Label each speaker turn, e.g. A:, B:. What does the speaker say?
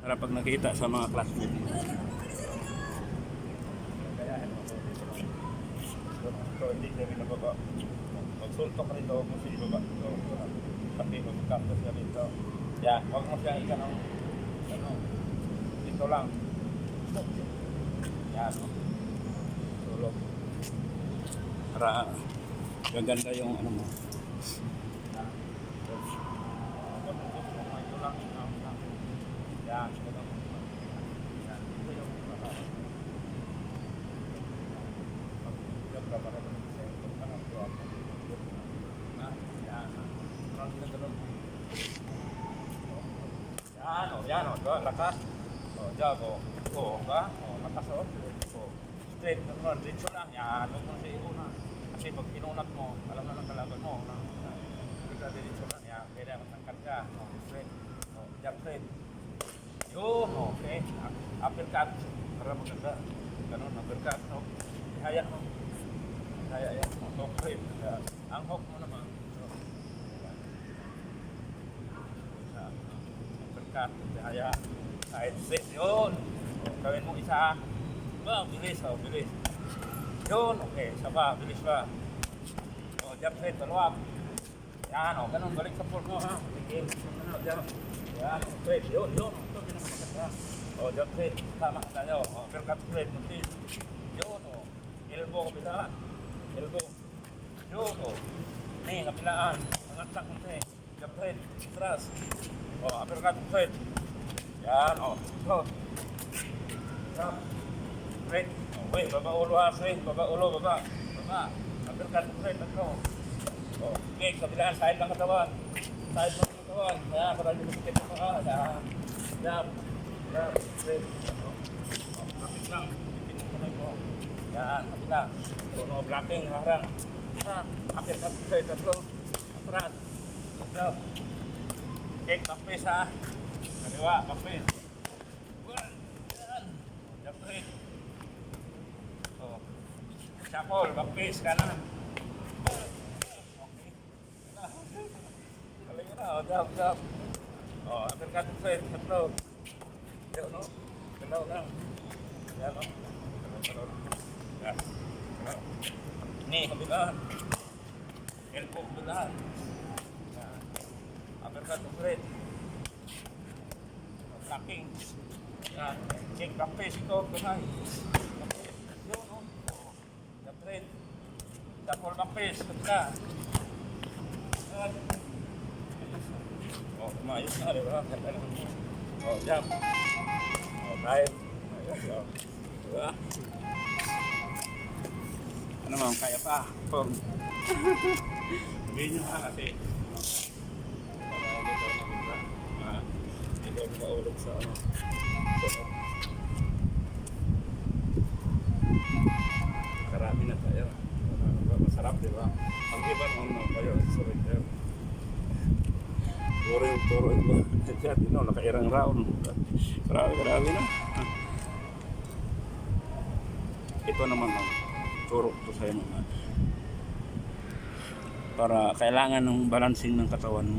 A: Para pag nakita sa mga classmates mo. So, hindi siya rin nababa. Magsultok ka rito, huwag mo siya ibaba. So, pati magkaktas ka rito. Yan, huwag mo siya ika ng dito lang. Yan. Sulok. Para gaganda yung ano mo. Yan. Yan o, lakas. O, dyan o. O, ba? O, lakas o. O, straight, dito lang. Yan, huwag mo siya iuna. Kasi pag inunat mo, alam na ng kalaban mo. Hindi ka dito lang. Yan, kaya matangkad ka. O, straight. O, jump straight. Yun, okay. Uppercut. Para maganda. Ganun, uppercut. O, ihaya mo. Ihaya yan. O, straight. Ang hook mo naman. Kaya kahit straight yun. Gawin mo isa. Ba, bilis. O, bilis. Yun, okay. Isa pa, bilis pa. O, jump straight, taluwag. Yan, o, ganun. Balik sa pool mo, ha. Sige, jump. Yan, straight. Yun. Ito, pinamaganda. O, jump straight. Tama tayo. O, uppercut straight. Muntis. Yun, o. Elbow, kapilaan. Elbow. Yun, o. Ni, kapilaan. Angat kunti. Jump straight. Atras. O, uppercut straight. Yan, o. Ito. Jump. Straight. O, wait. Baba ulo ha. Straight. Baba ulo. Baba. Uppercut straight. Ito. O, okay. Kapilaan. Side ng katawan. Side ng katawan. Yan. Para hindi masikip mo ka. Yan. Jump. Straight. O, kapit lang. Kapit mo. Yan. Kapit lang. O, blocking. Harang. Uppercut straight. Ito. Atras. Jump. Okay, backface ha. Kaliwa, backface. Yan. Jump straight. O. Shuffle, backface, kanan. Okay. Kaliwa na, o. Jump. O, uppercut straight. Ito. Yan, no? Galaw lang. Yan, no? Galaw. Yan. Ni, kabilaan. Elbow, kabilaan. Uppercut straight. Blocking. Yan. Check back face ito. Tunay. Yun, no? Jump straight. Double back face. Ito. Yan. O, tumayos na, di ba? O, jump. O, dive. Diba? Ano ma'am, kaya pa? Sabihin nyo ha kasi. Hindi ako maulog sa ano. Karami na tayo. Masarap, di ba? Ang iba no, kayo. Sorry, kayo. Turo yung ba? Diyan, nakairang round. Grabe na. Ito naman, turo to sa'yo naman. Para kailangan ng balancing ng katawan mo.